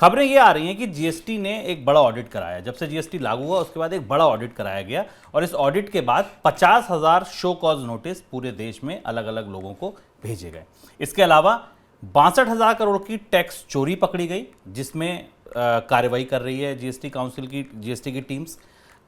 खबरें ये आ रही हैं कि जीएसटी ने एक बड़ा ऑडिट कराया। जब से जीएसटी लागू हुआ उसके बाद एक बड़ा ऑडिट कराया गया और इस ऑडिट के बाद 50,000 शो कॉज नोटिस पूरे देश में अलग अलग लोगों को भेजे गए। इसके अलावा 62,000 करोड़ की टैक्स चोरी पकड़ी गई, जिसमें कार्रवाई कर रही है जीएसटी काउंसिल की जीएसटी की टीम्स।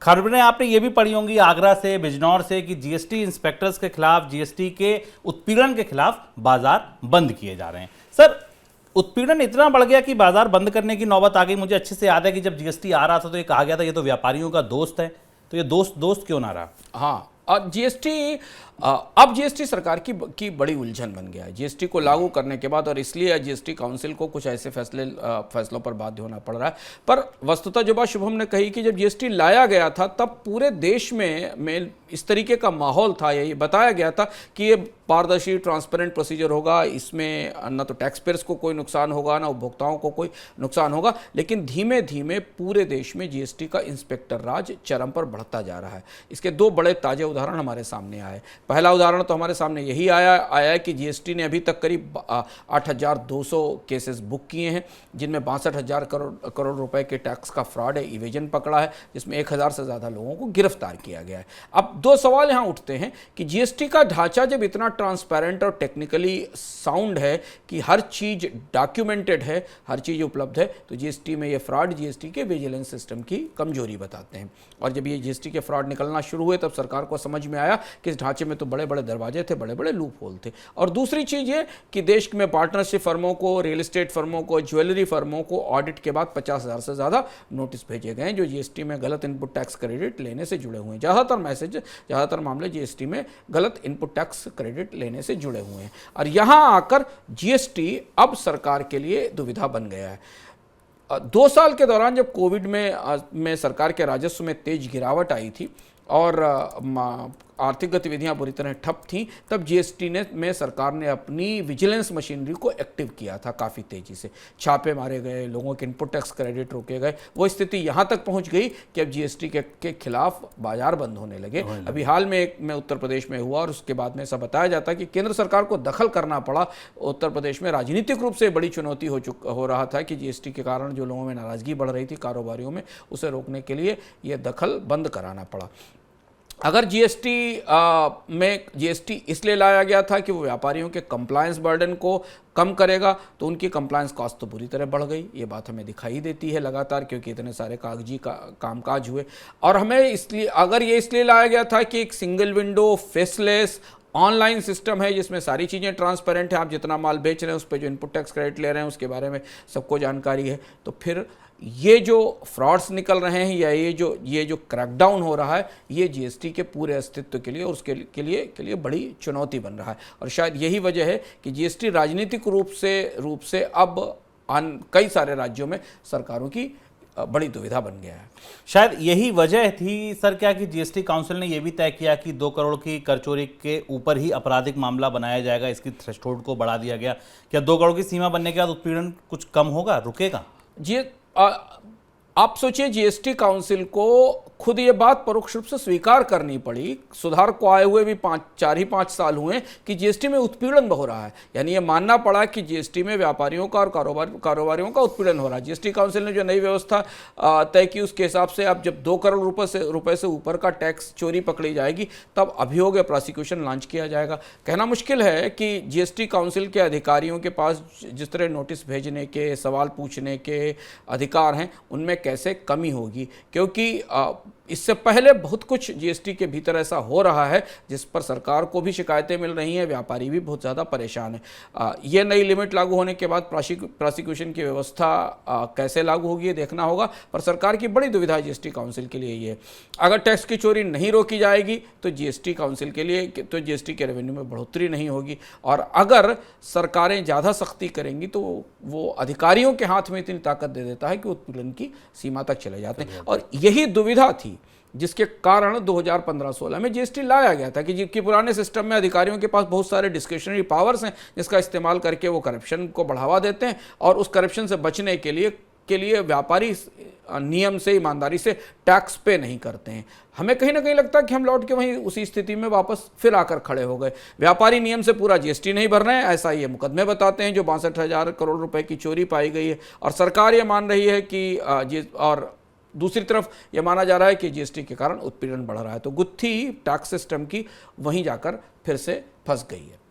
खबरें आपने ये भी पढ़ी होंगी आगरा से, बिजनौर से, कि जीएसटी इंस्पेक्टर्स के खिलाफ, जीएसटी के उत्पीड़न के खिलाफ बाजार बंद किए जा रहे हैं। सर, उत्पीड़न इतना बढ़ गया कि बाजार बंद करने की नौबत आ गई। मुझे अच्छे से याद है कि जब जीएसटी आ रहा था तो ये कहा गया था ये तो व्यापारियों का दोस्त है, तो ये दोस्त क्यों ना रहा? हाँ, और जीएसटी अब जीएसटी सरकार की बड़ी उलझन बन गया है जीएसटी को लागू करने के बाद, और इसलिए जीएसटी काउंसिल को कुछ ऐसे फैसलों पर बाध्य होना पड़ रहा है। पर वस्तुतः जो बात शुभम ने कही कि जब जीएसटी लाया गया था तब पूरे देश में इस तरीके का माहौल था, यही बताया गया था कि ये पारदर्शी ट्रांसपेरेंट प्रोसीजर होगा, इसमें न तो टैक्स पेयर्स को कोई नुकसान होगा ना उपभोक्ताओं को कोई नुकसान होगा। लेकिन धीमे धीमे पूरे देश में जीएसटी का इंस्पेक्टर राज चरम पर बढ़ता जा रहा है। इसके दो बड़े ताजे उदाहरण हमारे सामने आए। पहला उदाहरण तो हमारे सामने यही आया है कि जीएसटी ने अभी तक करीब 8,200 केसेस बुक किए हैं, जिनमें 62,000 करोड़ रुपए के टैक्स का फ्रॉड है, इवेजन पकड़ा है, जिसमें 1,000 से ज़्यादा लोगों को गिरफ्तार किया गया है। अब दो सवाल यहाँ उठते हैं कि जीएसटी का ढांचा जब इतना ट्रांसपेरेंट और टेक्निकली साउंड है कि हर चीज़ डॉक्यूमेंटेड है, हर चीज़ उपलब्ध है, तो जीएसटी में ये फ्रॉड जीएसटी के विजिलेंस सिस्टम की कमजोरी बताते हैं। और जब ये जीएसटी के फ्रॉड निकलना शुरू हुए तब सरकार को समझ में आया कि इस ढांचे में तो बड़े बड़े दरवाजे थे, बड़े बड़े लूप होल थे। और दूसरी चीज़ ये कि देश में पार्टनरशिप फर्मों को, रियल एस्टेट फर्मों को, ज्वेलरी फर्मों को ऑडिट के बाद 50,000 से ज़्यादा नोटिस भेजे गए हैं जो जीएसटी में गलत इनपुट टैक्स क्रेडिट लेने से जुड़े हुए हैं। ज़्यादातर मामले जीएसटी में गलत इनपुट टैक्स क्रेडिट लेने से जुड़े हुए हैं। और यहाँ आकर जीएसटी अब सरकार के लिए दुविधा बन गया है। 2 साल के दौरान जब कोविड में सरकार के राजस्व में तेज गिरावट आई थी और आर्थिक गतिविधियां बुरी तरह ठप थीं, तब जीएसटी में सरकार ने अपनी विजिलेंस मशीनरी को एक्टिव किया था काफ़ी तेज़ी से। छापे मारे गए, लोगों के इनपुट टैक्स क्रेडिट रोके गए। वो स्थिति यहाँ तक पहुँच गई कि अब जीएसटी के खिलाफ बाजार बंद होने लगे। अभी हाल में मैं उत्तर प्रदेश में हुआ और उसके बाद में ऐसा बताया जाता है कि केंद्र सरकार को दखल करना पड़ा। उत्तर प्रदेश में राजनीतिक रूप से बड़ी चुनौती हो रहा था कि जीएसटी के कारण जो लोगों में नाराज़गी बढ़ रही थी कारोबारियों में, उसे रोकने के लिए ये दखल बंद कराना पड़ा। अगर जीएसटी इसलिए लाया गया था कि वो व्यापारियों के कंप्लायंस बर्डन को कम करेगा, तो उनकी कंप्लायंस कॉस्ट तो बुरी तरह बढ़ गई। ये बात हमें दिखाई देती है लगातार, क्योंकि इतने सारे कागजी कामकाज हुए। और हमें इसलिए लाया गया था कि एक single window faceless online system है जिसमें सारी चीज़ें ट्रांसपेरेंट हैं। आप जितना माल बेच रहे हैं उस पर जो इनपुट टैक्स क्रेडिट ले रहे हैं उसके बारे में सबको जानकारी है। तो फिर ये जो फ्रॉड्स निकल रहे हैं या ये जो क्रैकडाउन हो रहा है, ये जीएसटी के पूरे अस्तित्व के लिए और उसके लिए बड़ी चुनौती बन रहा है। और शायद यही वजह है कि जीएसटी राजनीतिक रूप से अब कई सारे राज्यों में सरकारों की बड़ी दुविधा बन गया है। शायद यही वजह थी सर क्या कि जीएसटी काउंसिल ने यह भी तय किया कि 2 करोड़ की कर चोरी के ऊपर ही आपराधिक मामला बनाया जाएगा, इसकी थ्रेशोल्ड को बढ़ा दिया गया। क्या 2 करोड़ की सीमा बनने के बाद उत्पीड़न कुछ कम होगा, रुकेगा? आप सोचिए, जीएसटी काउंसिल को खुद ये बात परोक्ष रूप से स्वीकार करनी पड़ी, सुधार को आए हुए भी 4-5 साल हुए, कि जीएसटी में उत्पीड़न हो रहा है। यानी ये मानना पड़ा कि जीएसटी में व्यापारियों का और कारोबारियों का उत्पीड़न हो रहा है। जीएसटी काउंसिल ने जो नई व्यवस्था तय की उसके हिसाब से अब जब 2 करोड़ रुपए से ऊपर का टैक्स चोरी पकड़ी जाएगी तब अभियोग या प्रोसिक्यूशन लॉन्च किया जाएगा। कहना मुश्किल है कि जीएसटी काउंसिल के अधिकारियों के पास जिस तरह नोटिस भेजने के, सवाल पूछने के अधिकार हैं, उनमें कैसे कमी होगी, क्योंकि इससे पहले बहुत कुछ जीएसटी के भीतर ऐसा हो रहा है जिस पर सरकार को भी शिकायतें मिल रही हैं, व्यापारी भी बहुत ज़्यादा परेशान है। ये नई लिमिट लागू होने के बाद प्रोसिक्यूशन की व्यवस्था कैसे लागू होगी ये देखना होगा। पर सरकार की बड़ी दुविधा जीएसटी काउंसिल के लिए ये, अगर टैक्स की चोरी नहीं रोकी जाएगी तो जीएसटी काउंसिल के लिए तो जीएसटी के रेवेन्यू में बढ़ोतरी नहीं होगी। और अगर सरकारें ज़्यादा सख्ती करेंगी तो वो अधिकारियों के हाथ में इतनी ताकत दे देता है कि उत्पीड़न की सीमा तक चले जाते हैं। और यही दुविधा थी जिसके कारण 2015-16 में जीएसटी लाया गया था कि पुराने सिस्टम में अधिकारियों के पास बहुत सारे डिस्क्रिशनरी पावर्स हैं जिसका इस्तेमाल करके वो करप्शन को बढ़ावा देते हैं, और उस करप्शन से बचने के लिए व्यापारी नियम से, ईमानदारी से टैक्स पे नहीं करते हैं। हमें कहीं ना कहीं लगता है कि हम लौट के वहीं उसी स्थिति में वापस फिर आकर खड़े हो गए। व्यापारी नियम से पूरा जीएसटी नहीं भर रहे हैं, ऐसा ये मुकदमे बताते हैं जो 62,000 करोड़ रुपए की चोरी पाई गई है। और सरकार ये मान रही है कि और दूसरी तरफ ये माना जा रहा है कि जीएसटी के कारण उत्पीड़न बढ़ रहा है। तो गुत्थी टैक्स सिस्टम की वहीं जाकर फिर से फंस गई है।